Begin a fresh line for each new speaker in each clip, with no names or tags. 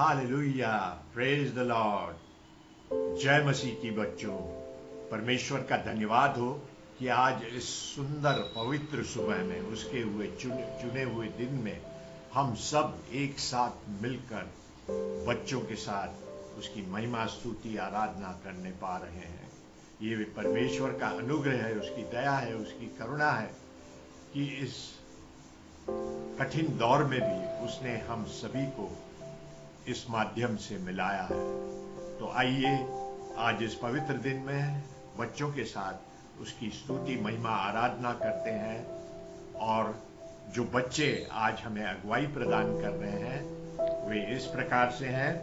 Hallelujah, praise the Lord. जय मसीह की बच्चों। परमेश्वर का धन्यवाद हो कि आज इस सुंदर पवित्र सुबह में उसके हुए चुने हुए दिन में हम सब एक साथ मिलकर बच्चों के साथ उसकी महिमा स्तुति आराधना करने पा रहे हैं। ये भी परमेश्वर का अनुग्रह है, उसकी दया है, उसकी करुणा है कि इस कठिन दौर में भी उसने हम सभी को इस माध्यम से मिलाया है। तो आइए आज इस पवित्र दिन में बच्चों के साथ उसकी स्तुति महिमा आराधना करते हैं। और जो बच्चे आज हमें अगुवाई प्रदान कर रहे हैं वे इस प्रकार से हैं।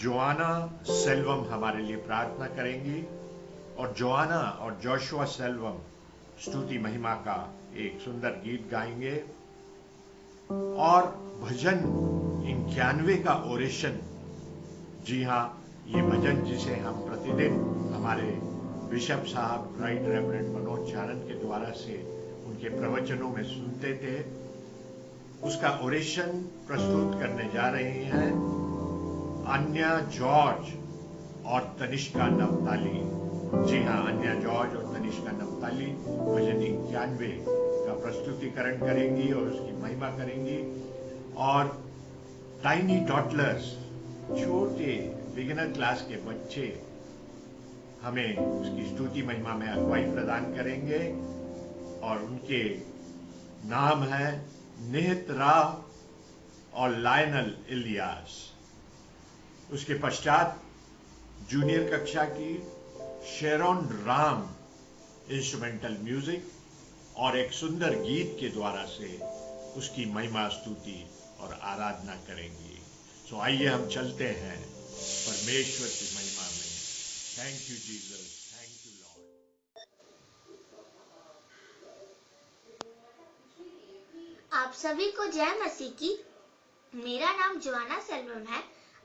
जोआना सेल्वम हमारे लिए प्रार्थना करेंगी और जोआना और जोशुआ सेल्वम स्तुति महिमा का एक सुंदर गीत गाएंगे और भजन 91 का ओरेशन। जी हाँ, ये भजन जिसे हम प्रतिदिन हमारे बिशप साहब राइट रेवरेंड मनोज चारण के द्वारा से उनके प्रवचनों में सुनते थे, उसका ओरेशन प्रस्तुत करने जा रहे हैं अन्या जॉर्ज और तनिष्का नवताली। जी हाँ, अन्या जॉर्ज और तनिष्का नवताली भजन 91 का प्रस्तुतिकरण करेंगी और उसकी महिमा करेंगी। और टाइनी टॉटलर्स, छोटे बिगिनर क्लास के बच्चे हमें उसकी स्तुति महिमा में अगुवाई प्रदान करेंगे और उनके नाम है निहित राव और लायनल इलियास। उसके पश्चात जूनियर कक्षा की शेरोन राम इंस्ट्रूमेंटल म्यूजिक और एक सुंदर गीत के द्वारा से उसकी महिमा स्तुति और आराधना करेंगी। सो आइए हम चलते हैं परमेश्वर की महिमा में। Thank you Jesus, thank you Lord.
आप सभी को जय मसीह की। मेरा नाम जोआना सेल्वम है।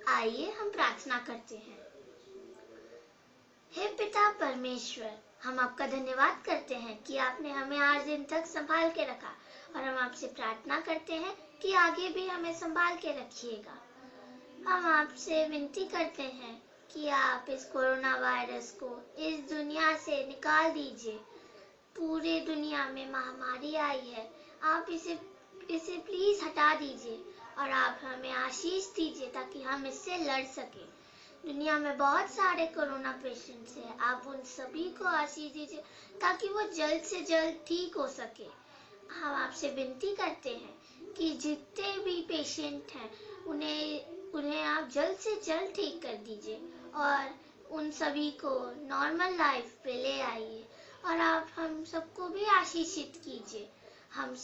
आइए हम प्रार्थना करते हैं। हे पिता परमेश्वर, हम आपका धन्यवाद करते हैं कि आपने हमें आज दिन तक संभाल के रखा और हम आपसे प्रार्थना करते हैं कि आगे भी हमें संभाल के रखिएगा। हम आपसे विनती करते हैं कि आप इस कोरोना वायरस को इस दुनिया से निकाल दीजिए। पूरी दुनिया में महामारी आई है, आप इसे प्लीज हटा दीजिए और आप हमें आशीष दीजिए ताकि हम इससे लड़ सकें। दुनिया में बहुत सारे कोरोना पेशेंट्स हैं, आप उन सभी को आशीष दीजिए ताकि वो जल्द से जल्द ठीक हो सके। हम आपसे विनती करते हैं कि जितने भी पेशेंट हैं उन्हें आप जल्द से जल्द ठीक कर दीजिए और उन सभी को नॉर्मल लाइफ पे ले आइए और आप हम सबको भी आशीषित कीजिए। हम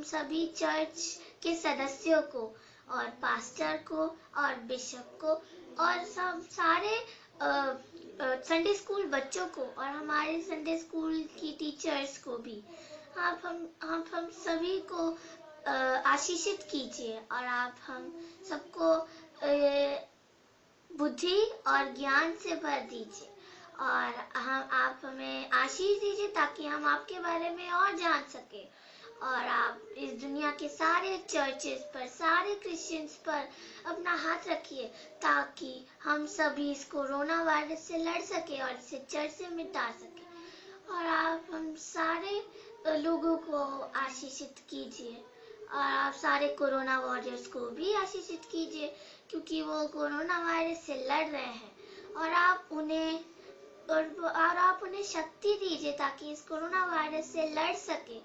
सभी चर्च के सदस्यों को और पास्टर को और बिशप को और सब सारे संडे स्कूल बच्चों को और हमारे संडे स्कूल की टीचर्स को भी आप हम सभी को आशीषित कीजिए और आप हम सबको बुद्धि और ज्ञान से भर दीजिए और आप हमें आशीष दीजिए ताकि हम आपके बारे में और जान सके। और आप इस दुनिया के सारे चर्चेस पर, सारे क्रिश्चियंस पर अपना हाथ रखिए ताकि हम सभी इस कोरोना वायरस से लड़ सके और इसे जड़ से मिटा सके। और आप हम सारे लोगों को आशीषित कीजिए और आप सारे कोरोना वॉरियर्स को भी आशीषित कीजिए क्योंकि वो कोरोना वायरस से लड़ रहे हैं और आप उन्हें शक्ति दीजिए ताकि इस कोरोना वायरस से लड़ सके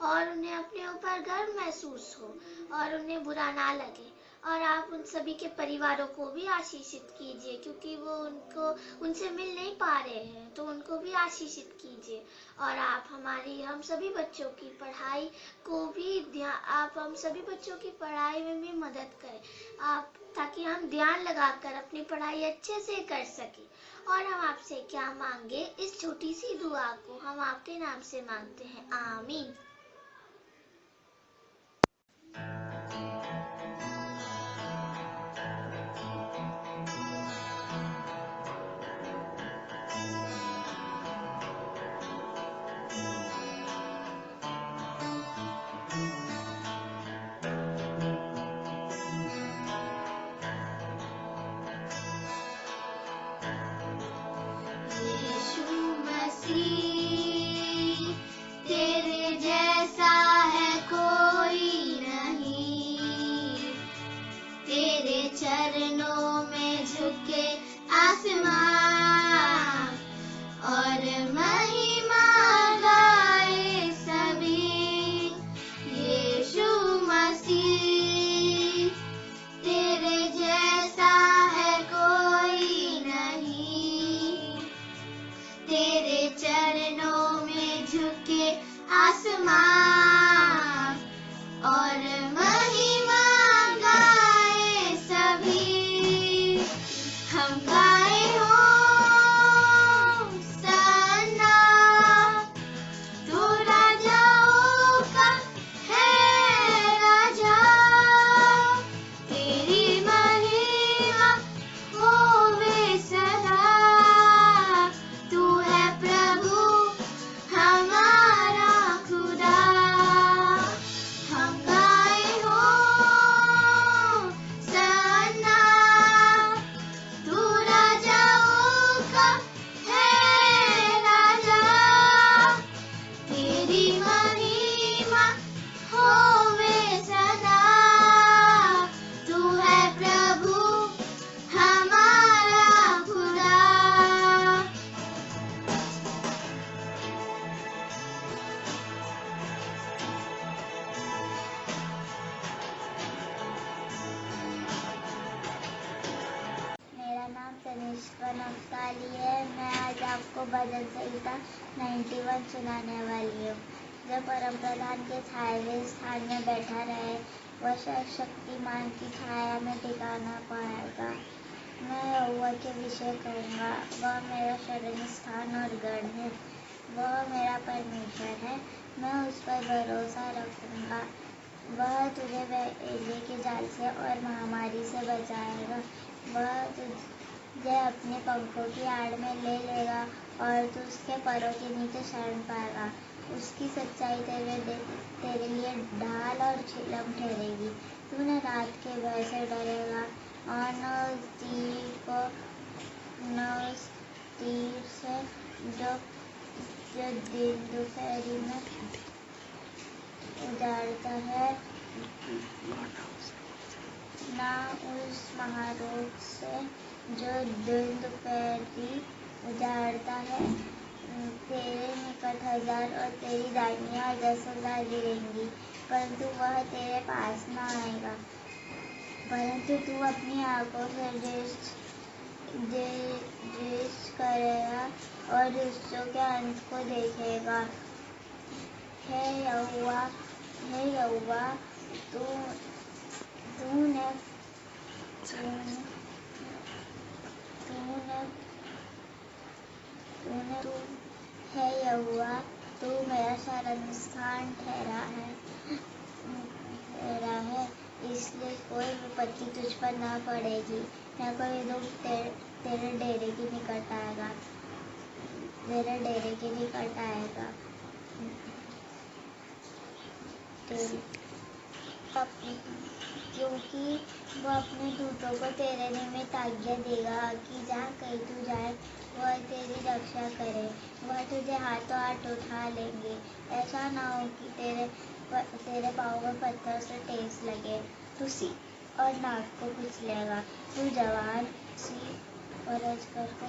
और उन्हें अपने ऊपर गर्व महसूस हो और उन्हें बुरा ना लगे। और आप उन सभी के परिवारों को भी आशीषित कीजिए क्योंकि वो उनसे मिल नहीं पा रहे हैं, तो उनको भी आशीषित कीजिए। और आप हम सभी बच्चों की पढ़ाई को भी आप हम सभी बच्चों की पढ़ाई में भी मदद करें आप, ताकि हम ध्यान लगाकर अपनी पढ़ाई अच्छे से कर सकें। और हम आपसे क्या मांगे, इस छोटी सी दुआ को हम आपके नाम से मांगते हैं, आमीन। जैसा है कोई नहीं, तेरे चरणों में झुके आसमां और महिमा गाए सभी। यीशु मसीह, तेरे जैसा है कोई नहीं, तेरे चरणों में झुके आसमां और महिमा गाए सभी। हम गाए होशाना, तू राजाओं का है राजा, तेरी महिमा होवे सदा। तू है प्रभु हमारा खुदा। हम गाए होशाना, तू राजाओं का है राजा, तेरी महिमा होवे सदा। तू है प्रभु हमारा खुदा। मेरा नाम तनिष्का नफ्ताली है। मैं आज आपको भजन संहिता 91 सुनाने वाली हूँ। जो परम प्रधान के छाए स्थान में बैठा रहे, वह सर्वशक्तिमान की छाया में ठिकाना पाएगा। मैं यहोवा के विषय कहूँगा, वह मेरा शरण स्थान और गढ़ है। वह मेरा परमेश्वर है, मैं उस पर भरोसा रखूँगा। वह तुझे एलिय्याह के जाल से और महामारी से बचाएगा। वह तुझे अपने पंखों की आड़ में ले लेगा और तू उसके परों के नीचे शरण पाएगा। उसकी सच्चाई तेरे लिए ढाल और चिलम ठहरेगी। तू न रात के भय से डरेगा और न उस तीर से जो दिन दोपहरी में उजाड़ता है, ना उस महारोग से जो दिन दोपहरी उजाड़ता है। तेरे निकट 1000 और तेरी दाहिनी ओर 10,000 गिरेंगी, परंतु वह तेरे पास न आएगा। परंतु तू अपनी आंखों से दृष्टि करेगा और दुष्टों के अंत को देखेगा। हे यहोवा, तू मेरा शरण स्थान ठहरा है, इसलिए कोई विपत्ति तुझ पर न पड़ेगी, न कोई दुख तेरे डेरे के निकट आएगा। क्योंकि वो अपने दूतों को तेरे निमित्त आज्ञा देगा कि जहाँ कहीं तू जाए वह तेरी रक्षा करे। वह तुझे हाथों हाथ उठा लेंगे, ऐसा ना हो कि तेरे पाँव में पत्थर से ठेस लगे। तू सींग और नाक को कुचलेगा। तू जवान सिंह और अजगर को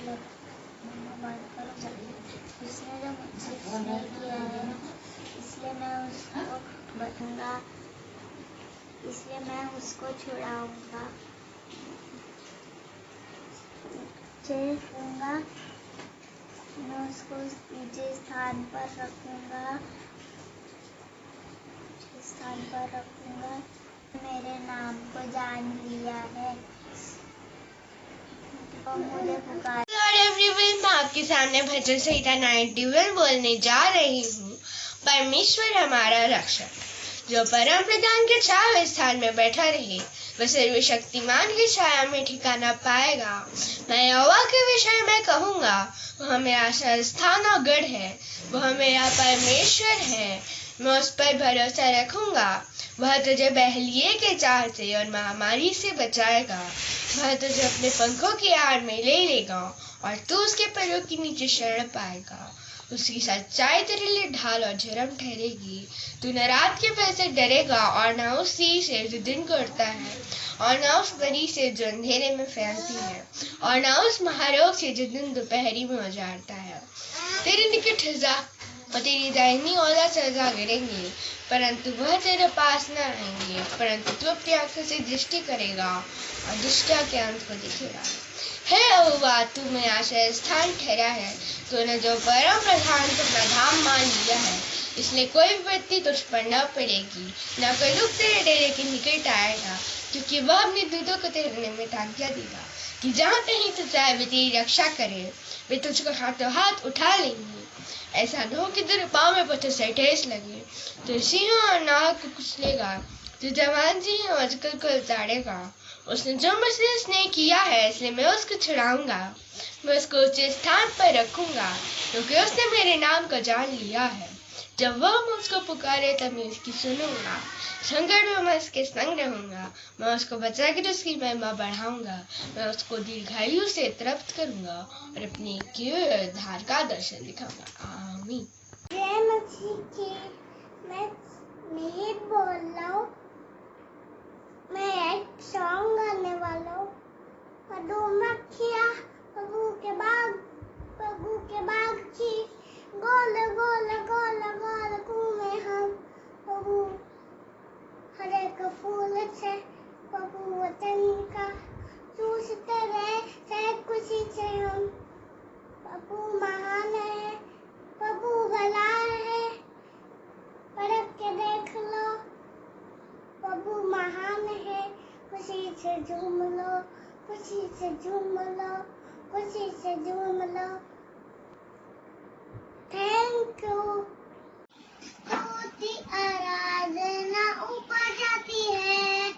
बांध कर चलेगा। उसने जो मुझसे स्नेह किया है, इसलिए मैं उसको छुड़ाऊंगा। मैं उसको ऊंचे स्थान पर रखूंगा। मेरे नाम को जान लिया है और मुझे पुकार।
Hello everyone, मैं आपके सामने भजन संहिता 91 बोलने जा रही हूँ। परमेश्वर हमारा रक्षक, जो परम प्रधान के छाया स्थान में बैठा रहे, वह सर्वशक्तिमान की छाया में ठिकाना पाएगा। मैं यहोवा के विषय में कहूँगा, वह मेरा आश्रय स्थान और गढ़ है। वह मेरा परमेश्वर है, मैं उस पर भरोसा रखूँगा। वह तुझे बहलिये के जाल से और महामारी से बचाएगा। वह तुझे अपने पंखों की आड़ में ले लेगा और तू उसके पैरों के नीचे शरण पाएगा। उसकी सच्चाई तेरे लिए ढाल और झरम ठहरेगी। तू न रात के भय से डरेगा और न उस सी से जो दिन को उड़ता है, और न उस बरी से जो अंधेरे में फैलती है, और न उस महारोग से जो दिन दोपहरी में उजाड़ता है। तेरे निकट हिजा और तेरी दाहिनी औला सजा गिरेंगी, परंतु वह तेरे पास न आएंगे। परंतु तू अपनी आंखों से दृष्टि करेगा और दुष्टा के अंत को दिखेगा। हे यहोवा, तू मेरा आश्रय स्थान ठहरा है। तूने जो परम प्रधान को अपना धाम मान लिया है, इसलिए कोई विपत्ति तुझ पर न पड़ेगी, न कोई दुख तेरे डेरे के निकट आएगा, क्योंकि वह अपने दूतों को तेरे निमित्त आज्ञा देगा कि जहाँ कहीं तू जाए वे तेरी रक्षा करे। वे तुझको हाथों हाथ उठा लेंगे, ऐसा न हो कि तेरे पाँव में पत्थर से ठेस लगे। तो सिंह और नाग को कुचलेगा, तो जवान जी और अजगर को उतारेगा। उसने जो मुझसे स्नेह किया है, इसलिए मैं उसको छुड़ाऊंगा। मैं उसको ऊंचे स्थान पर रखूंगा, क्योंकि उसने मेरे नाम को जान लिया है। जब वह मुझको पुकारे तब मैं उसकी सुनूंगा। संकट में मैं उसके संग रहूंगा। मैं उसको बचा कर उसकी महिमा बढ़ाऊंगा। मैं उसको दीर्घायु से तृप्त करूंगा और अपने किए हुए उद्धार का दर्शन दिखाऊंगा। आमीन।
जय मसीह की। मैं मिहिर बोल रहा हूँ। मैं एक सॉन्ग गाने वाला हूँ। मधुमक्खियाँ प्रभु के बाग की गोल गोल गोल गोल घूमे हम। प्रभु हर एक फूल से प्रभु वचन का चूसते रहे खुशी से हम। प्रभु महान है, प्रभु भला है, परख के देख लो। प्रभु महान है, खुशी से झूम लो, खुशी से झूम लो, खुशी से झूम लो। Thank you. स्तुति आराधना ऊपर जाती है,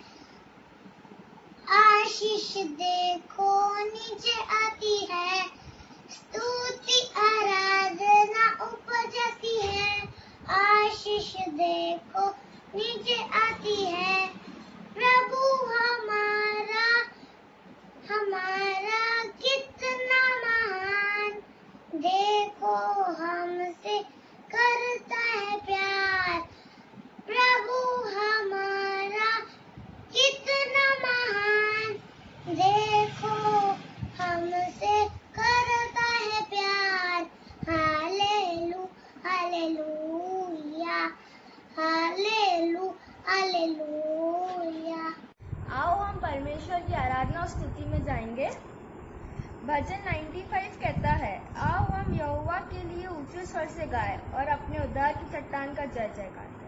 आशीष देखो नीचे आती है। स्तुति आराधना ऊपर जाती है, आशीष देखो नीचे आती है। प्रभु हमारा कितना महान, देखो हमसे करता है प्यार। प्रभु हमारा कितना महान, देखो हमसे करता है प्यार। हालेलू हालेलूया, हालेलू हालेलूया।
आओ हम परमेश्वर की आराधना और स्तुति में जाएंगे। भजन 95 कहता है, आओ हम यहोवा के लिए ऊंचे स्वर से गाएं और अपने उद्धार की चट्टान का जय जयकार करें।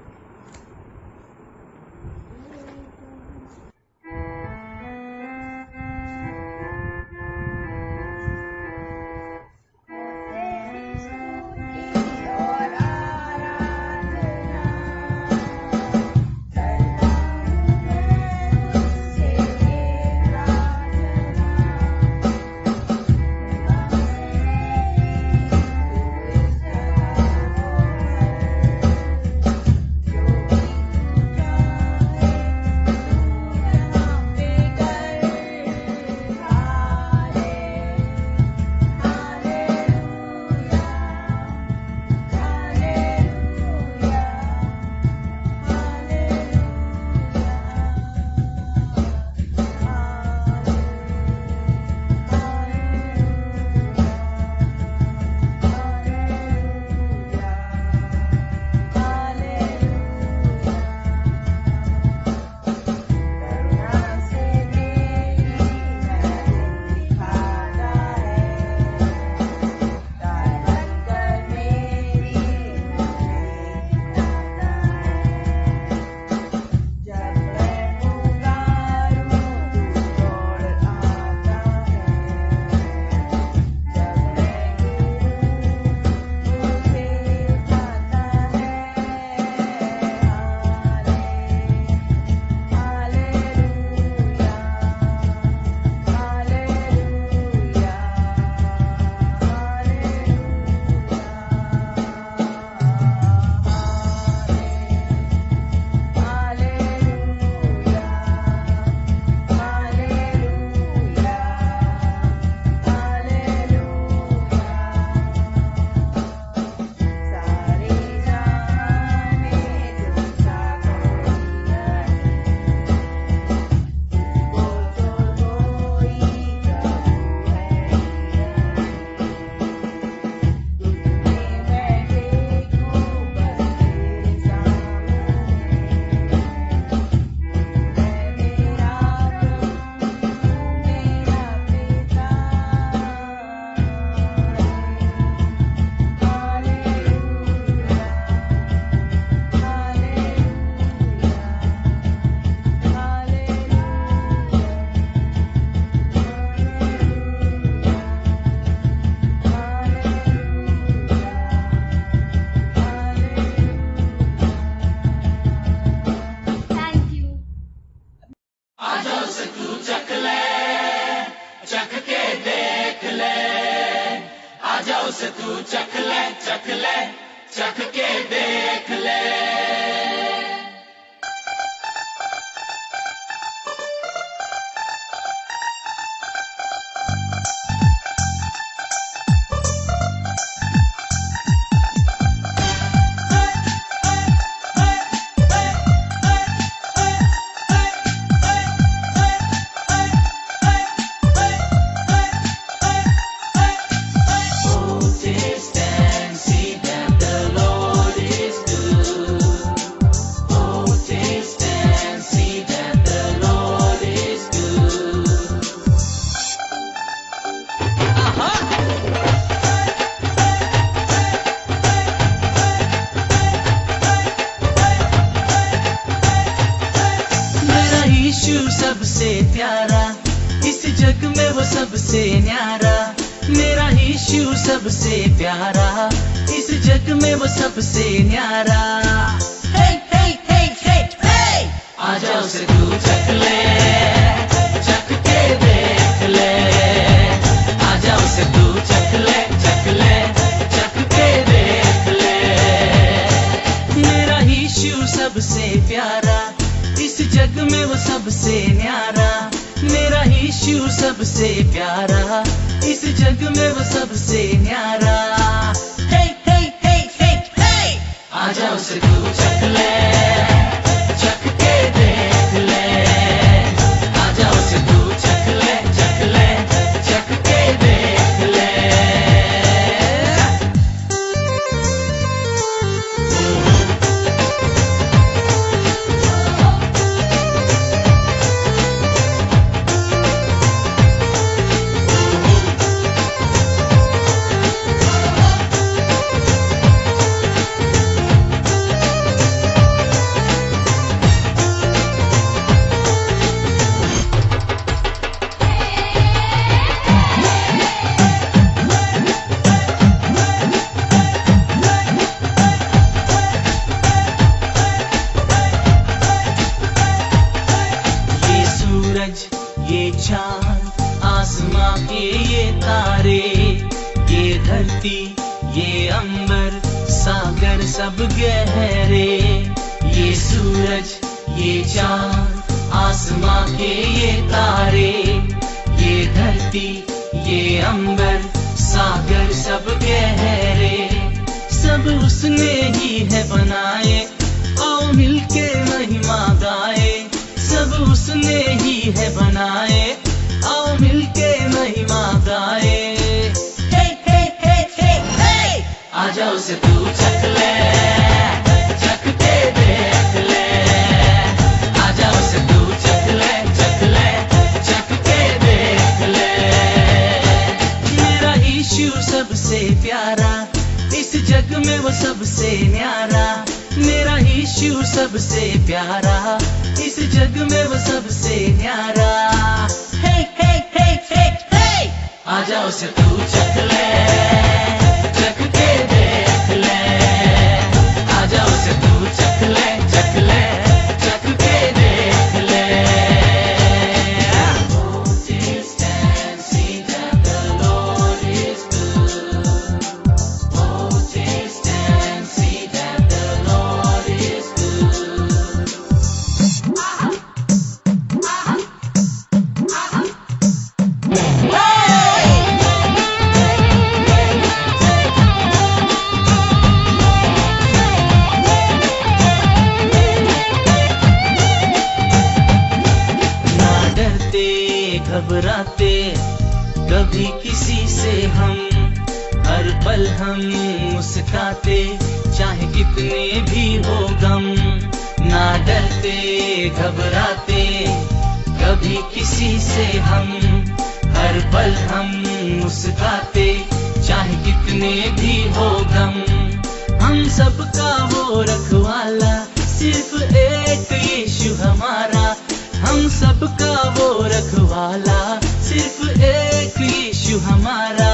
यीशु सबसे प्यारा, इस जग में वो सबसे न्यारा। मेरा यीशु सबसे प्यारा, इस जग में वो सबसे न्यारा। हे हे हे हे हे, आजा उसे तू चख ले, चख के देख ले। आजा उसे तू चख ले, चख ले, चख के देख ले। मेरा यीशु सबसे प्यारा, इस जग में वो सबसे न्यारा। मेरा यीशु सबसे प्यारा, इस जग में वो सबसे न्यारा। हे हे हे हे हे, आजा उसे तू चख ले, चख के देख ले। आजा उसे तू चख ले, चख ले, चख के देख ले। ये चांद, आसमां के ये तारे, ये धरती, ये अंबर, सागर सब गहरे। ये सूरज, ये चांद, आसमां के ये तारे, ये धरती, ये अंबर, सागर सब गहरे। सब उसने ही है बनाए, आओ मिलके महिमा गाए। सब उसने ही है बनाए, आओ मिलके महिमा गाए। हे हे हे हे हे, आजा उसे तू चख ले, चख के देख ले। आजा उसे तू चख ले, चख ले, चख के देख ले। मेरा यीशु सबसे प्यारा, इस जग में वो सबसे न्यारा। मेरा यीशु सबसे प्यारा, इस जग में वो सबसे न्यारा। हे हे हे हे हे, आजा उसे तू चख ले, चख के देख ले। आजा उसे तू चख ले, चख ले, चख के देख ले। Oh, taste and see that the Lord is good. Oh, taste and see that the Lord is good. ना डरते घबराते कभी किसी से हम, हर पल हम मुस्कुराते चाहे कितने भी हो गम। ना डरते घबराते कभी किसी से हम, हर पल हम मुस्कुराते चाहे कितने भी हो गम। हम सबका वो रखवाला, सिर्फ एक यीशु हमारा। हम सबका वो रखवाला, सिर्फ एक यीशु हमारा।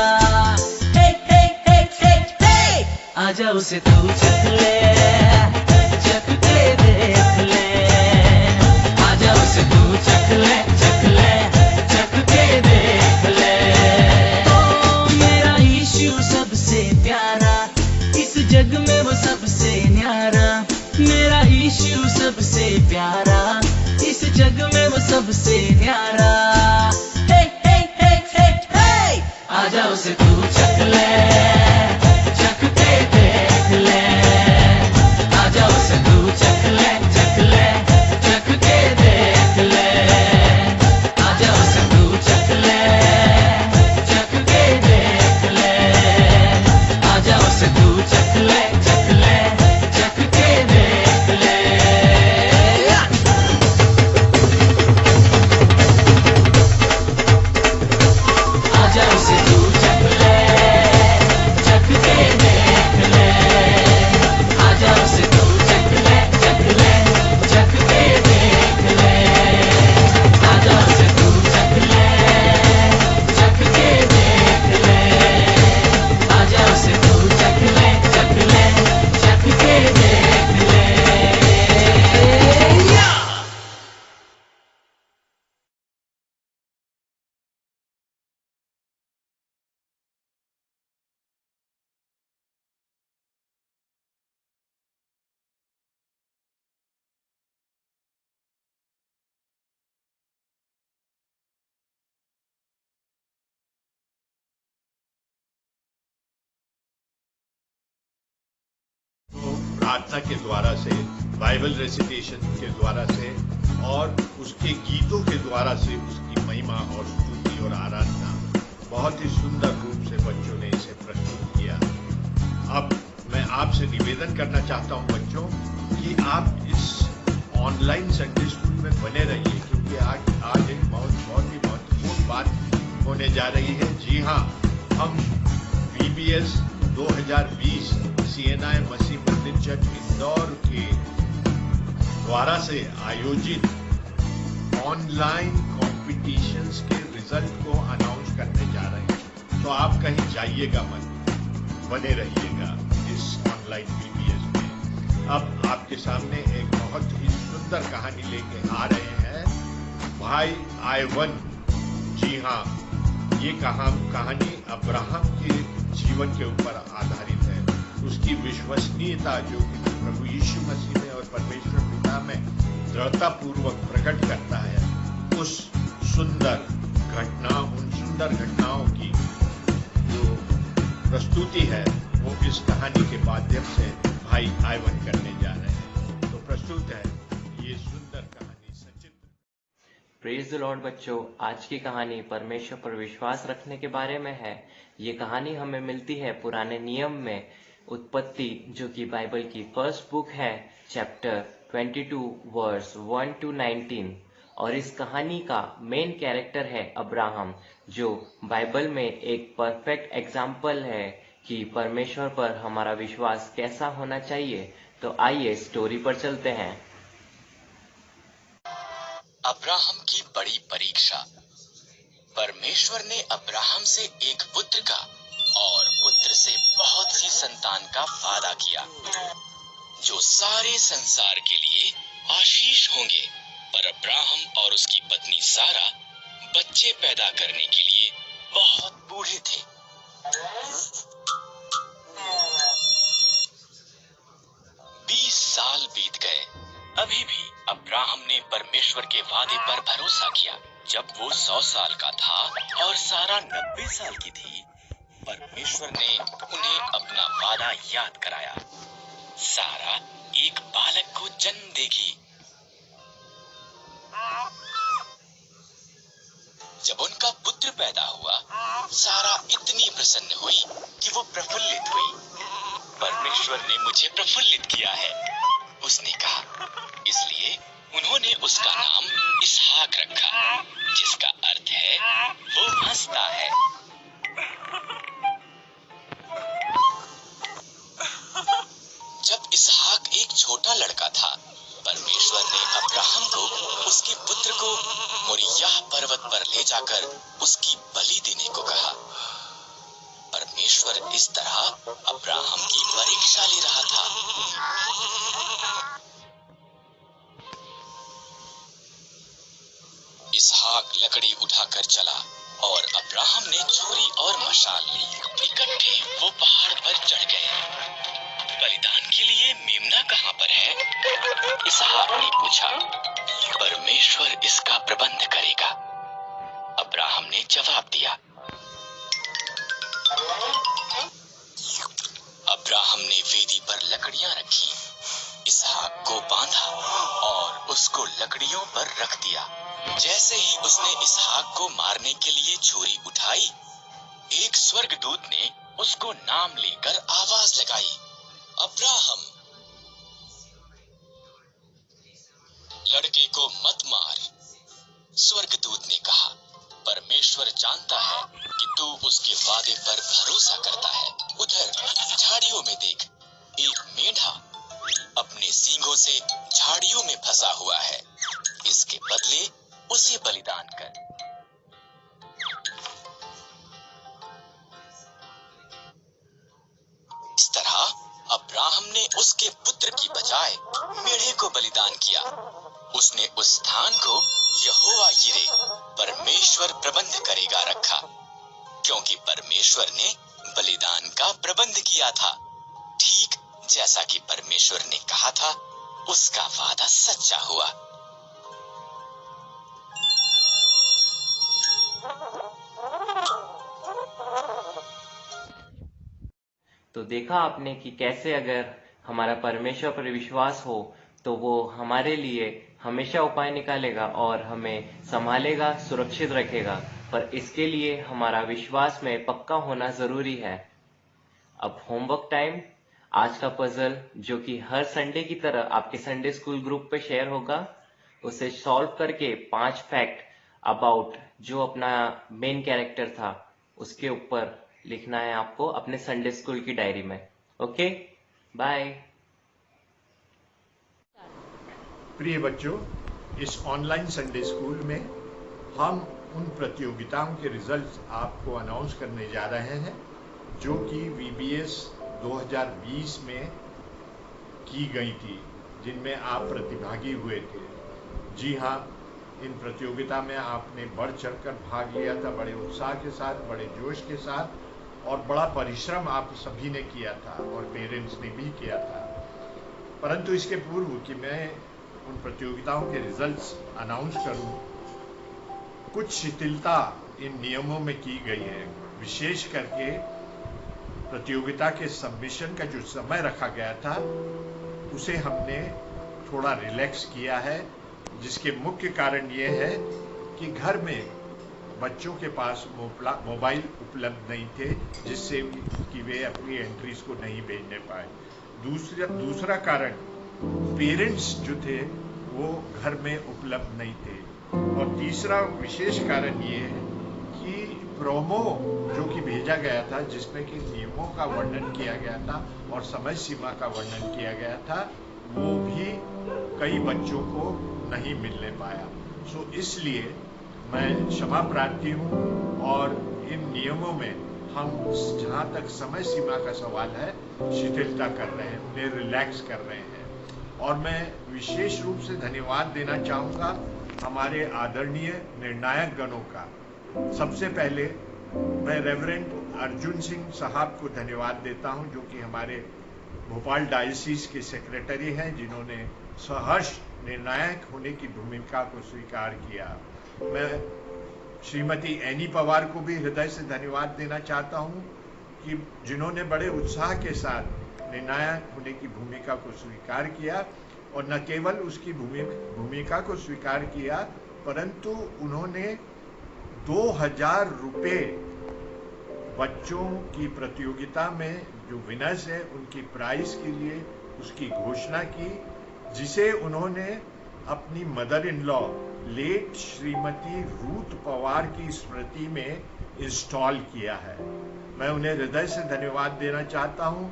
हे हे हे हे हे, आजा उसे तू चख ले, चख के देख ले। आजा उसे तू चख ले, चख ले, चख के देख ले। ओ मेरा यीशु सबसे प्यारा, इस जग में वो सबसे न्यारा। मेरा यीशु सबसे प्यारा, इस जग में वो सबसे न्यारा। हे हे हे हे हे, आजा उसे तू चख ले, चख के देख ले। आजा उसे तू चख ले, चख ले, चख के देख ले। आजा उसे तू चख ले, चख के देख ले। आजा उसे तू चख ले, चख ले, चख के देख ले। आजा उसे तू चख ले,
प्रार्थना के द्वारा से, बाइबल रेसिटेशन के द्वारा से और उसके गीतों के द्वारा से उसकी महिमा और स्तुति और आराधना बहुत ही सुंदर रूप से बच्चों ने इसे प्रस्तुत किया। अब मैं आपसे निवेदन करना चाहता हूं बच्चों कि आप इस ऑनलाइन संडे स्कूल में बने रहिए, क्योंकि आज एक बहुत ही महत्वपूर्ण बात होने जा रही है। जी हाँ, हम VBS 2020 CNI मसीह मंदिर चर्च इंदौर के द्वारा से आयोजित ऑनलाइन कॉम्पिटिशन्स के रिजल्ट को अनाउंस करने जा रहे हैं। तो आप कहीं जाइएगा मत, बने रहिएगा इस ऑनलाइन VBS में। अब आपके सामने एक बहुत ही सुंदर कहानी लेके आ रहे हैं भाई आयवन। जी हाँ, ये कहानी अब्राहम के जीवन के ऊपर आधारित है। उसकी विश्वसनीयता जो कि प्रभु यीशु मसीह में और परमेश्वर पिता में दृढ़ता पूर्वक प्रकट करता है, उन सुंदर घटनाओं की जो प्रस्तुति है वो इस कहानी के माध्यम से भाई आयवन करने जा रहे हैं। तो प्रस्तुत है ये सुंदर कहानी सचित्र।
प्रेज द लॉर्ड बच्चों, आज की कहानी परमेश्वर पर विश्वास रखने के बारे में है। ये कहानी हमें मिलती है पुराने नियम में, उत्पत्ति जो कि बाइबल की फर्स्ट बुक है, चैप्टर 22 वर्स 1 to 19। और इस कहानी का मेन कैरेक्टर है अब्राहम, जो बाइबल में एक परफेक्ट एग्जाम्पल है कि परमेश्वर पर हमारा विश्वास कैसा होना चाहिए। तो आइए स्टोरी पर चलते हैं।
अब्राहम की बड़ी परीक्षा। परमेश्वर ने अब्राहम से एक पुत्र का और पुत्र से बहुत सी संतान का वादा किया, जो सारे संसार के लिए आशीष होंगे। पर अब्राहम और उसकी पत्नी सारा बच्चे पैदा करने के लिए बहुत बूढ़े थे। 20 साल बीत गए, अभी भी अब्राहम ने परमेश्वर के वादे पर भरोसा किया। जब वो 100 साल का था और सारा 90 साल की थी, परमेश्वर ने उन्हें अपना वादा याद कराया। सारा एक बालक को जन्म देगी। जब उनका पुत्र पैदा हुआ, सारा इतनी प्रसन्न हुई कि वो प्रफुल्लित हुई। परमेश्वर ने मुझे प्रफुल्लित किया है, उसने कहा। इसलिए उन्होंने उसका नाम इसहाक रखा, जिसका अर्थ है वो हंसता है। जब इसहाक एक छोटा लड़का था, परमेश्वर ने अब्राहम को उसके पुत्र को मोरियाह पर्वत पर ले जाकर उसकी बलि देने को कहा। परमेश्वर इस तरह अब्राहम की परीक्षा ले रहा था। इसहाक लकड़ी उठाकर चला और अब्राहम ने छुरी और मशाल ली। इकट्ठे वो पहाड़ पर चढ़ गए। बलिदान के लिए मेमना कहाँ पर है? इसहाक ने पूछा। परमेश्वर इसका प्रबंध करेगा, अब्राहम ने जवाब दिया। अब्राहम ने वेदी पर लकड़ियां रखी, इसहाक को बांधा और उसको लकड़ियों पर रख दिया। जैसे ही उसने इसहाक को मारने के लिए छुरी उठाई, एक स्वर्गदूत ने उसको नाम लेकर आवाज लगाई, अब्राहम। लड़के को मत मार, स्वर्गदूत ने कहा। परमेश्वर जानता है कि तू उसके वादे पर भरोसा करता है। उधर झाड़ियों में देख, एक मेंढा अपने सींगों से झाड़ियों में फंसा हुआ है। इसके बदले उसे बलिदान कर। इस तरह अब्राहम ने उसके पुत्र की बजाय मेढ़े को बलिदान किया। उसने उस स्थान को यहोवा यिरे, परमेश्वर प्रबंध करेगा रखा, क्योंकि परमेश्वर ने बलिदान का प्रबंध किया था। ठीक जैसा कि परमेश्वर ने कहा था, उसका वादा सच्चा हुआ।
तो देखा आपने कि कैसे अगर हमारा परमेश्वर पर विश्वास हो तो वो हमारे लिए हमेशा उपाय निकालेगा और हमें संभालेगा, सुरक्षित रखेगा। पर इसके लिए हमारा विश्वास में पक्का होना जरूरी है। अब होमवर्क टाइम। आज का पजल जो कि हर संडे की तरह आपके संडे स्कूल ग्रुप पे शेयर होगा, उसे सॉल्व करके 5 फैक्ट अबाउट जो अपना मेन कैरेक्टर था उसके ऊपर लिखना है आपको अपने संडे स्कूल की डायरी में। Okay, bye.
प्रिय बच्चों, इस ऑनलाइन संडे स्कूल में हम उन प्रतियोगिताओं के रिजल्ट्स आपको अनाउंस करने जा रहे हैं जो कि VBS 2020 में की गई थी, जिनमें आप प्रतिभागी हुए थे। जी हाँ, इन प्रतियोगिता में आपने बढ़ चढ़कर भाग लिया था, बड़े उत्साह के साथ, बड़े जोश के साथ, और बड़ा परिश्रम आप सभी ने किया था और पेरेंट्स ने भी किया था। परंतु इसके पूर्व कि मैं उन प्रतियोगिताओं के रिजल्ट्स अनाउंस करूं, कुछ शिथिलता इन नियमों में की गई है। विशेष करके प्रतियोगिता के सबमिशन का जो समय रखा गया था उसे हमने थोड़ा रिलैक्स किया है, जिसके मुख्य कारण ये है कि घर में बच्चों के पास मोबाइल उपलब्ध नहीं थे, जिससे कि वे अपनी एंट्रीज को नहीं भेजने पाए। दूसरा कारण, पेरेंट्स जो थे वो घर में उपलब्ध नहीं थे। और तीसरा विशेष कारण ये है कि प्रोमो जो कि भेजा गया था, जिसमें कि नियमों का वर्णन किया गया था और समय सीमा का वर्णन किया गया था, वो भी कई बच्चों को नहीं मिलने पाया। सो इसलिए मैं क्षमा प्रार्थी हूँ और इन नियमों में हम जहाँ तक समय सीमा का सवाल है शिथिलता कर रहे हैं, उन्हें रिलैक्स कर रहे हैं। और मैं विशेष रूप से धन्यवाद देना चाहूँगा हमारे आदरणीय निर्णायक गणों का। सबसे पहले मैं रेवरेंड अर्जुन सिंह साहब को धन्यवाद देता हूं, जो कि हमारे भोपाल डायोसीस के सेक्रेटरी हैं, जिन्होंने सहर्ष निर्णायक होने की भूमिका को स्वीकार किया। मैं श्रीमती एनी पवार को भी हृदय से धन्यवाद देना चाहता हूं कि जिन्होंने बड़े उत्साह के साथ निर्णायक होने की भूमिका को स्वीकार किया, और न केवल उसकी भूमिका को स्वीकार किया, परंतु उन्होंने 2000 रुपये बच्चों की प्रतियोगिता में जो विनर्स है उनकी प्राइज के लिए उसकी घोषणा की, जिसे उन्होंने अपनी mother in law late Shrimati Ruth Pawar की स्मृति में इंस्टॉल किया है। मैं उन्हें हृदय से धन्यवाद देना चाहता हूं,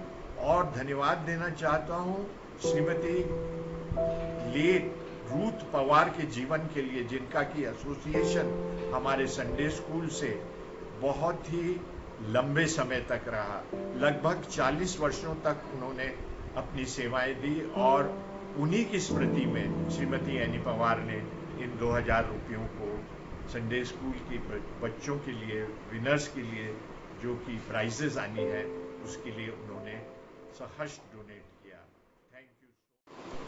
और धन्यवाद देना चाहता हूं श्रीमती लेट रूथ पवार के जीवन के लिए, जिनका की एसोसिएशन हमारे संडे स्कूल से बहुत ही लंबे समय तक रहा। लगभग 40 वर्षों तक उन्होंने अपनी सेवाएं दी, और उन्हीं की स्मृति में श्रीमती एनी पवार ने इन 2000 रुपयों को संडे स्कूल की बच्चों के लिए, विनर्स के लिए जो कि प्राइजेस आनी है, उसके लिए उन्होंने सहर्ष डोनेट किया। Thank you.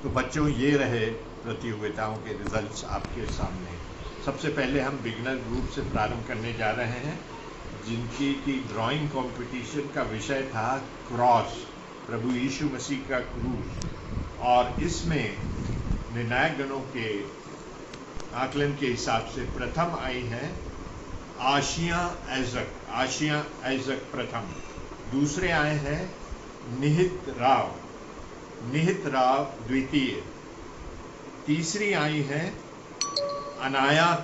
तो बच्चों, ये रहे प्रतियोगिताओं के रिजल्ट्स आपके सामने। सबसे पहले हम बिगिनर ग्रुप से प्रारंभ करने जा रहे हैं, जिनकी की ड्राइंग कंपटीशन का विषय था क्रॉस, प्रभु यीशु मसीह का क्रूस। और इसमें निर्णायक गणों के आकलन के हिसाब से प्रथम आई है आशिया ऐजक प्रथम। दूसरे आए हैं निहित राव द्वितीय। तीसरी आई है अनाया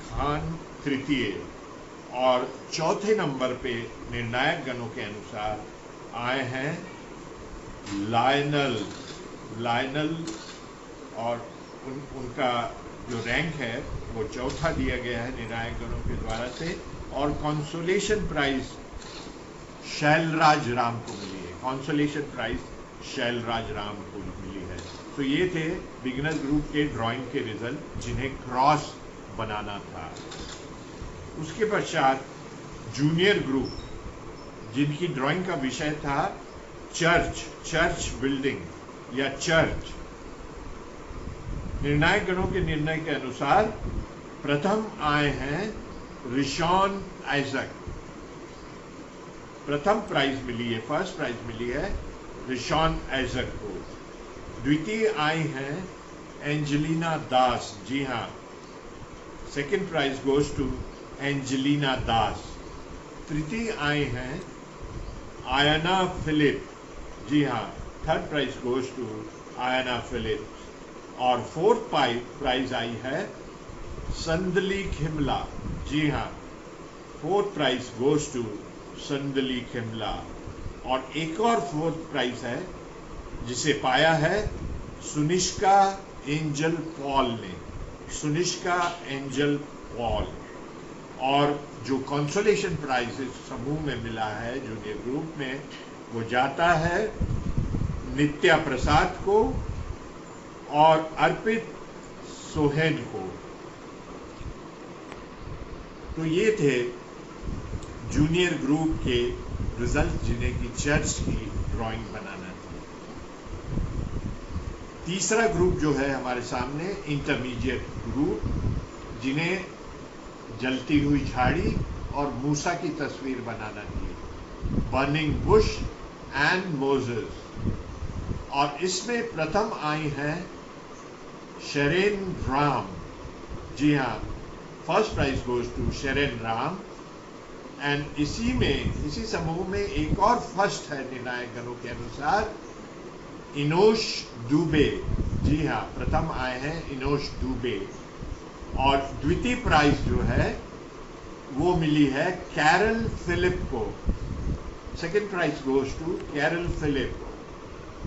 खान तृतीय। और चौथे नंबर पे निर्णायक गणों के अनुसार आए हैं लायनल, और उनका जो रैंक है वो चौथा दिया गया है निर्णायक गणों के द्वारा से। और कॉन्सोलेशन प्राइज शैलराज राम को मिली है। कॉन्सोलेशन प्राइज शैलराज राम को मिली है। तो ये थे बिगिनर ग्रुप के ड्राइंग के रिजल्ट, जिन्हें क्रॉस बनाना था। उसके पश्चात जूनियर ग्रुप, जिनकी ड्राइंग का विषय था चर्च बिल्डिंग या चर्च। निर्णायक गणों के निर्णय के अनुसार प्रथम आए हैं रिशॉन आइजक। प्रथम प्राइज मिली है, फर्स्ट प्राइज मिली है रिशॉन आइजक को। द्वितीय आई हैं एंजेलिना दास, जी हाँ, second prize goes to Angelina Das. तृतीय आई हैं आयना फिलिप, जी हाँ, third prize goes to Aina Philip. और फोर्थ प्राइज आई है संदली खिमला, जी हाँ, fourth prize goes to Sandali Khimla. और एक और फोर्थ प्राइज है जिसे पाया है सुनिष्का एंजल पॉल ने, सुनिष्का एंजल पॉल। और जो कंसोलेशन प्राइज इस समूह में मिला है जूनियर ग्रुप में, वो जाता है नित्या प्रसाद को और अर्पित सोहेन को। तो ये थे जूनियर ग्रुप के रिजल्ट जिन्हें की चर्च की ड्राइंग बनाना थी। तीसरा ग्रुप जो है हमारे सामने इंटरमीडिएट ग्रुप, जिन्हें जलती हुई झाड़ी और मूसा की तस्वीर बनाना थी, बर्निंग बुश एंड मोजेस। और इसमें प्रथम आई हैं शेरेन राम, जी हाँ, first prize goes to Sheren Ram. And इसी समूह में एक और फर्स्ट है निर्णायक गणों के अनुसार, इनोश दुबे, जी हाँ, प्रथम आए हैं इनोश दुबे। और द्वितीय प्राइज जो है वो मिली है कैरल फिलिप को, second prize goes to Carol Philip.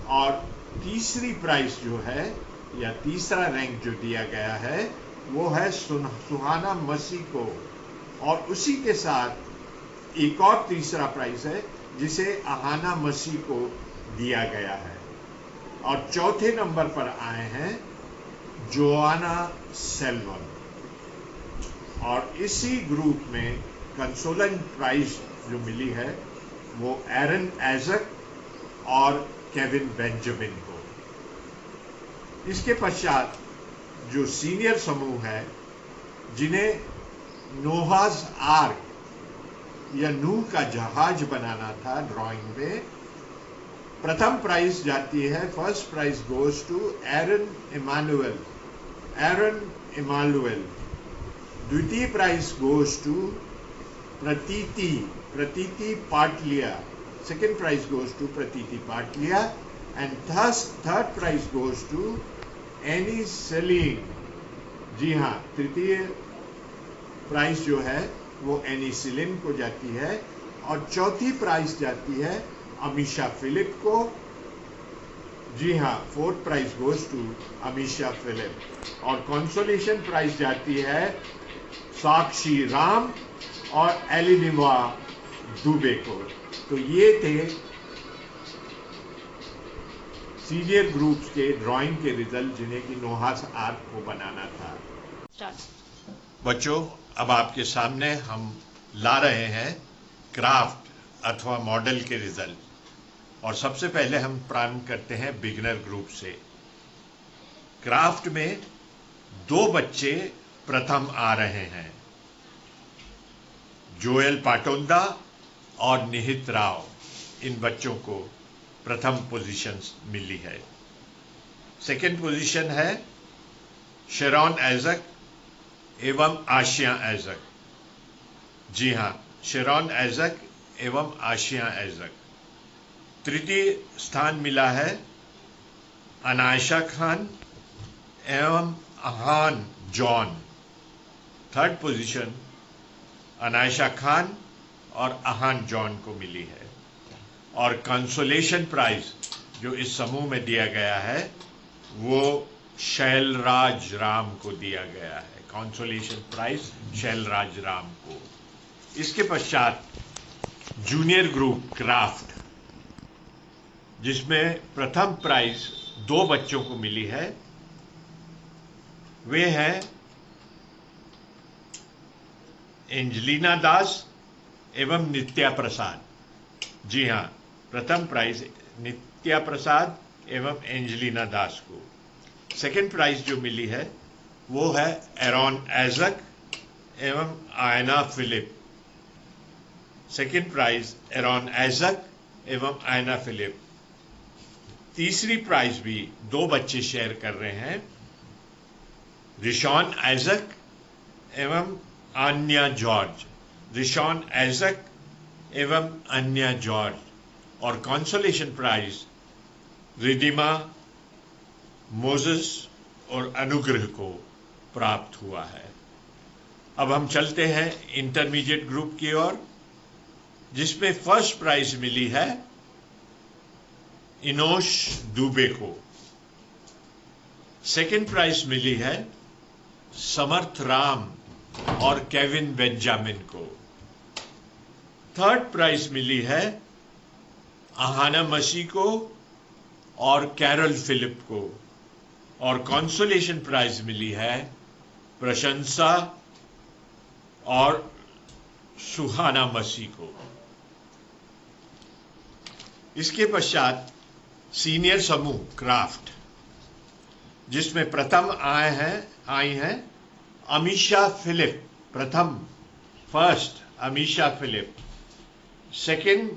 और तीसरी प्राइज जो है या तीसरा रैंक जो दिया गया है वो है सुहाना मसीह को। और उसी के साथ एक और तीसरा प्राइज है जिसे अहाना मसीह को दिया गया है। और चौथे नंबर पर आए हैं जोआना सेल्वम। और इसी ग्रुप में कंसोलन प्राइज जो मिली है वो एरन आइजक और केविन बेंजामिन को। इसके पश्चात जो सीनियर समूह है जिन्हें नोहाज आर्क या नूह का जहाज बनाना था ड्राइंग में, प्रथम प्राइज जाती है, first prize goes to Aaron Emmanuel. द्वितीय prize goes to Prateeti Patalia, second prize goes to Prateeti Patalia. And third prize goes to Annie Celine, जी हाँ, तृतीय प्राइज जो है वो एनी सेलिन को जाती है। और चौथी प्राइज जाती है अमीशा फिलिप को, जी हाँ, fourth prize goes to Amisha Philip. और कंसोलेशन प्राइज जाती है साक्षी राम और एलिनिवा दुबे को। तो ये थे सीनियर ग्रुप्स के ड्राइंग के रिजल्ट जिन्हें कि नोहास आर्क को बनाना था। बच्चों, अब आपके सामने हम ला रहे हैं क्राफ्ट अथवा मॉडल के रिजल्ट। और सबसे पहले हम प्रारंभ करते हैं बिगिनर ग्रुप से। क्राफ्ट में 2 बच्चे प्रथम आ रहे हैं, जोएल पाटोंदा और निहित राव। इन बच्चों को प्रथम पोजीशन मिली है। सेकंड पोजीशन है शेरॉन आइजक एवं आशिया आइजक, जी हाँ, शेरॉन आइजक एवं आशिया आइजक। तृतीय स्थान मिला है अनायशा खान एवं Ahaan John. Third position Anaysha Khan और अहान जॉन को मिली है। और कंसोलेशन प्राइज जो इस समूह में दिया गया है वो शैलराज राम को दिया गया है। कंसोलेशन प्राइज शैलराज राम को। इसके पश्चात जूनियर ग्रुप क्राफ्ट, जिसमें प्रथम प्राइज 2 बच्चों को मिली है, वे हैं एंजेलिना दास एवं नित्या प्रसाद। जी हाँ, प्रथम प्राइज नित्या प्रसाद एवं एंजेलिना दास को। सेकंड प्राइज जो मिली है वो है एरॉन आइजक एवं Ayna Philip. Second prize Aaron Isaac एवं आयना फिलिप। तीसरी प्राइज भी 2 बच्चे शेयर कर रहे हैं, रिशॉन आइजक एवं आन्या जॉर्ज। रिशॉन आइजक एवं आन्या जॉर्ज। और कंसोलेशन प्राइज रिदिमा, मोजेस और अनुग्रह को प्राप्त हुआ है। अब हम चलते हैं इंटरमीडिएट ग्रुप की ओर, जिसमें फर्स्ट प्राइज मिली है इनोश दुबे को। सेकंड प्राइज मिली है समर्थ राम और केविन बेंजामिन को। थर्ड प्राइज मिली है आहाना मसीह को और कैरल फिलिप को। और कंसोलेशन प्राइज मिली है प्रशंसा और सुहाना मसीह को। इसके पश्चात सीनियर समूह क्राफ्ट, जिसमें प्रथम आई हैं Amisha Philip. First Amisha Philip. Second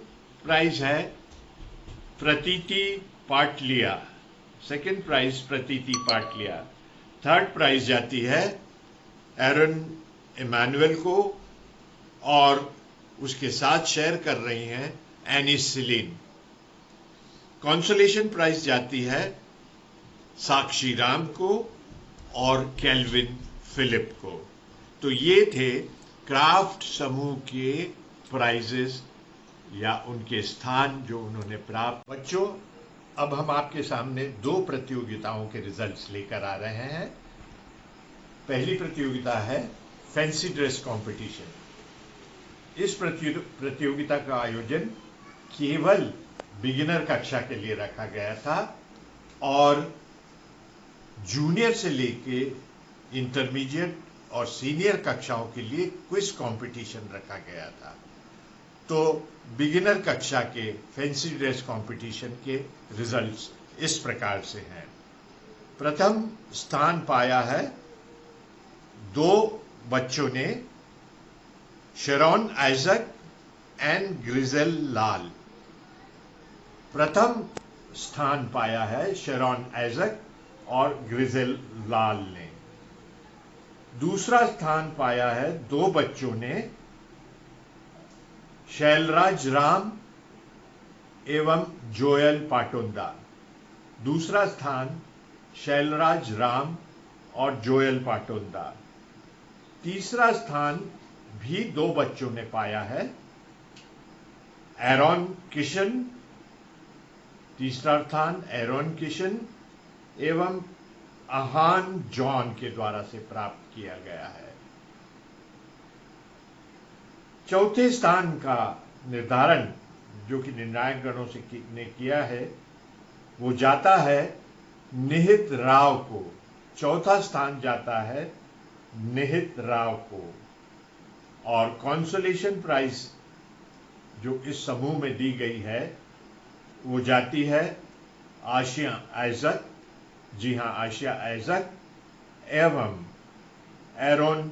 prize है प्रतीति पाटलिया। सेकंड प्राइज प्रतीति पाटलिया। थर्ड प्राइज जाती है एरन इमानुएल को और उसके साथ शेयर कर रही हैं एनिस सिलीन। कंसोलेशन प्राइज जाती है साक्षी राम को और केल्विन फिलिप को। तो ये थे क्राफ्ट समूह के प्राइजेस या उनके स्थान जो उन्होंने प्राप्त। बच्चों, अब हम आपके सामने 2 प्रतियोगिताओं के रिजल्ट्स लेकर आ रहे हैं। पहली प्रतियोगिता है फैंसी ड्रेस कंपटीशन। इस प्रतियोगिता का आयोजन केवल बिगिनर कक्षा के लिए रखा गया था और जूनियर से लेके इंटरमीडिएट और सीनियर कक्षाओं के लिए क्विज कंपटीशन रखा गया था। तो बिगिनर कक्षा के फैंसी ड्रेस कंपटीशन के रिजल्ट्स इस प्रकार से हैं। प्रथम स्थान पाया है 2 बच्चों ने, शेरॉन आइजक एंड ग्रिजेल लाल। प्रथम स्थान पाया है शेरॉन आइजक और ग्रिजेल लाल ने। दूसरा स्थान पाया है 2 बच्चों ने, शैलराज राम एवं जोयल पाटुंदा। दूसरा स्थान शैलराज राम और जोयल पाटुंदा। तीसरा स्थान भी 2 बच्चों ने पाया है, एरॉन किशन। तीसरा स्थान एरॉन किशन एवं आहान जॉन के द्वारा से प्राप्त किया गया है। चौथे स्थान का निर्धारण जो कि निर्णायक गणों से ने किया है वो जाता है निहित राव को। चौथा स्थान जाता है निहित राव को। और कंसोलेशन प्राइज जो इस समूह में दी गई है वो जाती है आशिया आइजक, जी हां आशिया आइजक एवं एरॉन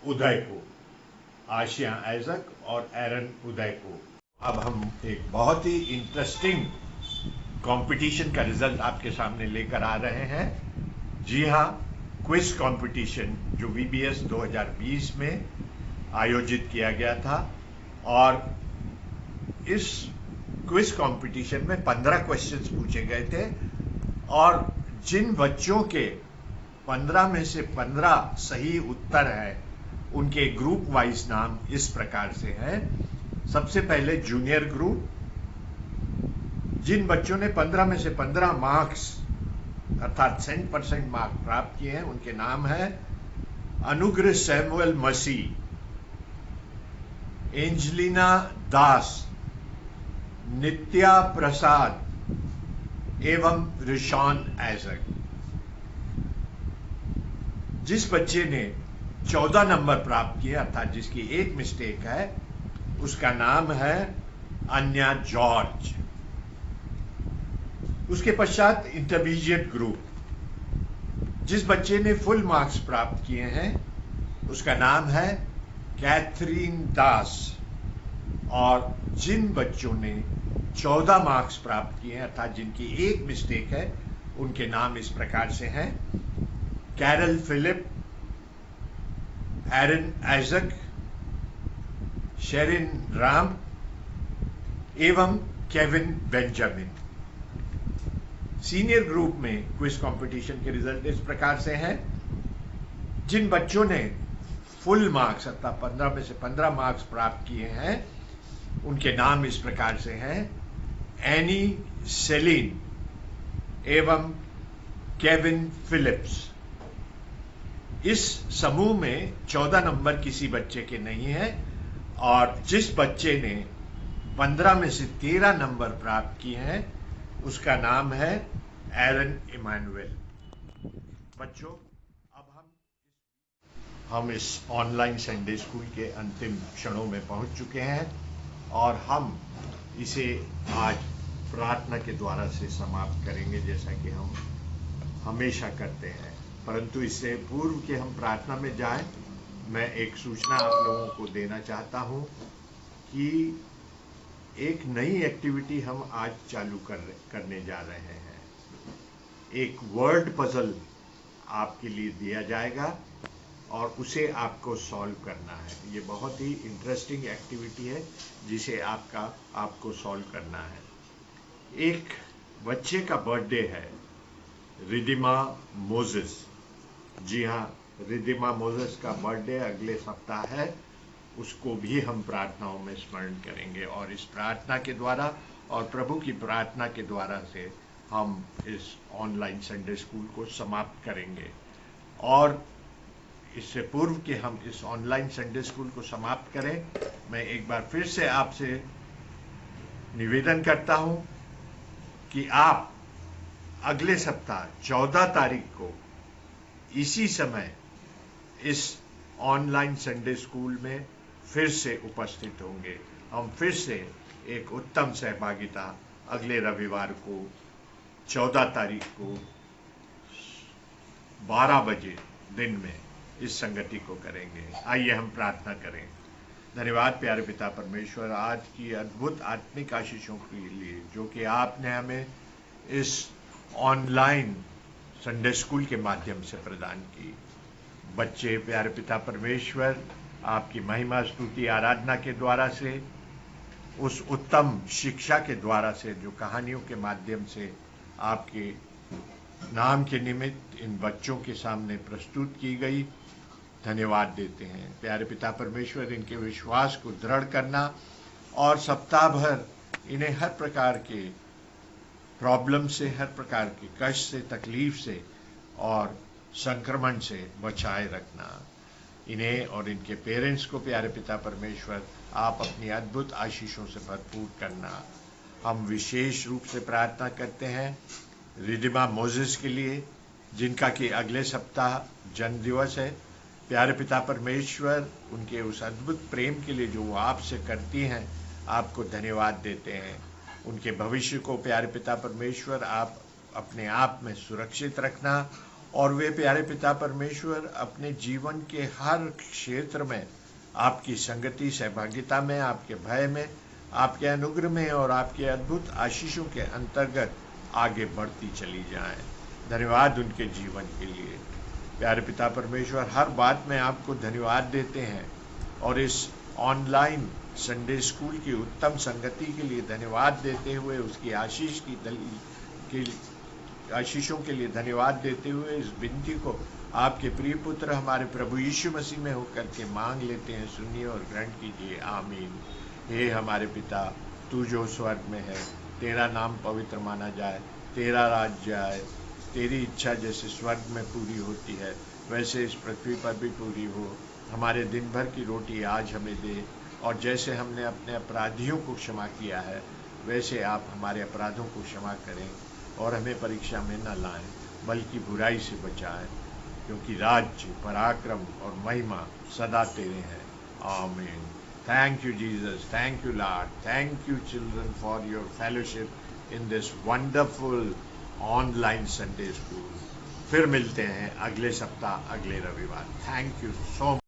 उदय को। आशिया आइजक और एरन उदय को। अब हम एक बहुत ही इंटरेस्टिंग कंपटीशन का रिजल्ट आपके सामने लेकर आ रहे हैं। जी हां, क्विज कंपटीशन जो VBS 2020 में आयोजित किया गया था और इस क्विज कंपटीशन में 15 क्वेश्चंस पूछे गए थे और जिन बच्चों के 15 में से 15 सही उत्तर हैं उनके ग्रुप वाइज नाम इस प्रकार से हैं। सबसे पहले जूनियर ग्रुप, जिन बच्चों ने 15 में से 15 मार्क्स अर्थात 100% मार्क प्राप्त किए हैं उनके नाम है अनुग्रह सैमुअल मसीह, एंजलिना दास, नित्या प्रसाद एवं रिशॉन आइजक। जिस बच्चे ने 14 नंबर प्राप्त किए अर्थात जिसकी एक मिस्टेक है उसका नाम है अन्या जॉर्ज। उसके पश्चात इंटरमीडिएट ग्रुप, जिस बच्चे ने फुल मार्क्स प्राप्त किए हैं उसका नाम है कैथरीन दास और जिन बच्चों ने 14 मार्क्स प्राप्त किए हैं, अर्थात जिनकी एक मिस्टेक है, उनके नाम इस प्रकार से हैं: कैरल फिलिप, एरन आइजक, शेरिन राम एवं केविन बेंजामिन। सीनियर ग्रुप में क्विज कंपटीशन के रिजल्ट इस प्रकार से हैं: जिन बच्चों ने फुल मार्क्स अर्थात 15 में से 15 मार्क्स प्राप्त किए हैं, उनके नाम इस प्रकार से हैं: एनी सेलिन एवं केविन फिलिप्स। इस समूह में 14 नंबर किसी बच्चे के नहीं है, और जिस बच्चे ने 15 में से 13 नंबर प्राप्त किए हैं, उसका नाम है एरन इमानुएल। बच्चों, अब हम इस ऑनलाइन संडे स्कूल के अंतिम क्षणों में पहुंच चुके हैं, और हम इसे आज प्रार्थना के द्वारा से समाप्त करेंगे, जैसा कि हम हमेशा करते हैं। परंतु इससे पूर्व कि हम प्रार्थना में जाएं, मैं एक सूचना आप लोगों को देना चाहता हूं कि एक नई एक्टिविटी हम आज चालू करने जा रहे हैं। एक वर्ड पजल आपके लिए दिया जाएगा और उसे आपको सॉल्व करना है। ये बहुत ही इंटरेस्टिंग एक्टिविटी है जिसे आपको सॉल्व करना है। एक बच्चे का बर्थडे है, रिदिमा मोजेस। जी हाँ, रिदिमा मोजेस का बर्थडे अगले सप्ताह है। उसको भी हम प्रार्थनाओं में स्मरण करेंगे, और इस प्रार्थना के द्वारा और प्रभु की प्रार्थना के द्वारा से हम इस ऑनलाइन संडे स्कूल को समाप्त करेंगे। और इससे पूर्व कि हम इस ऑनलाइन संडे स्कूल को समाप्त करें, मैं एक बार फिर से आपसे निवेदन करता हूं कि आप अगले सप्ताह 14 तारीख को इसी समय इस ऑनलाइन संडे स्कूल में फिर से उपस्थित होंगे। हम फिर से एक उत्तम सहभागिता अगले रविवार को 14 तारीख को 12 बजे दिन में इस संगति को करेंगे। आइए हम प्रार्थना करें। धन्यवाद प्यारे पिता परमेश्वर, आज की अद्भुत आत्मिक आशीषों के लिए जो कि आपने हमें इस ऑनलाइन संडे स्कूल के माध्यम से प्रदान की। बच्चे प्यारे पिता परमेश्वर आपकी महिमा स्तुति आराधना के द्वारा से, उस उत्तम शिक्षा के द्वारा से जो कहानियों के माध्यम से आपके नाम के निमित्त इन बच्चों के सामने प्रस्तुत की गई, धन्यवाद देते हैं। प्यारे पिता परमेश्वर, इनके विश्वास को दृढ़ करना और सप्ताह भर इन्हें हर प्रकार के प्रॉब्लम से, हर प्रकार के कष्ट से, तकलीफ से और संक्रमण से बचाए रखना। इन्हें और इनके पेरेंट्स को प्यारे पिता परमेश्वर आप अपनी अद्भुत आशीषों से भरपूर करना। हम विशेष रूप से प्रार्थना करते हैं रिदिमा मोजेस के लिए, जिनका कि अगले सप्ताह जन्म दिवस है। प्यारे पिता परमेश्वर, उनके उस अद्भुत प्रेम के लिए जो वो आपसे करती हैं, आपको धन्यवाद देते हैं। उनके भविष्य को प्यारे पिता परमेश्वर आप अपने आप में सुरक्षित रखना, और वे प्यारे पिता परमेश्वर अपने जीवन के हर क्षेत्र में आपकी संगति सहभागिता में, आपके भय में, आपके अनुग्रह में और आपके अद्भुत आशीषों के अंतर्गत आगे बढ़ती चली जाएं। धन्यवाद उनके जीवन के लिए। प्यारे पिता परमेश्वर, हर बात में आपको धन्यवाद देते हैं, और इस ऑनलाइन संडे स्कूल की उत्तम संगति के लिए धन्यवाद देते हुए, उसकी आशीषों के लिए धन्यवाद देते हुए इस विनती को आपके प्रिय पुत्र हमारे प्रभु यीशु मसीह में होकर के मांग लेते हैं। सुनिए और ग्रहण कीजिए, आमीन। हे हमारे पिता, तू जो स्वर्ग में है, तेरा नाम पवित्र माना जाए, तेरा राज्य आए, तेरी इच्छा जैसे स्वर्ग में पूरी होती है वैसे इस पृथ्वी पर भी पूरी हो। हमारे दिन भर की रोटी आज हमें दे, और जैसे हमने अपने अपराधियों को क्षमा किया है वैसे आप हमारे अपराधों को क्षमा करें, और हमें परीक्षा में न लाएं बल्कि बुराई से बचाएं, क्योंकि राज्य, पराक्रम और महिमा सदा तेरे हैं। आमीन। Thank you, Jesus. Thank you, Lord. Thank you, children, for your fellowship in this wonderful online Sunday school. फिर मिलते हैं अगले सप्ताह, अगले रविवार। Thank you so much.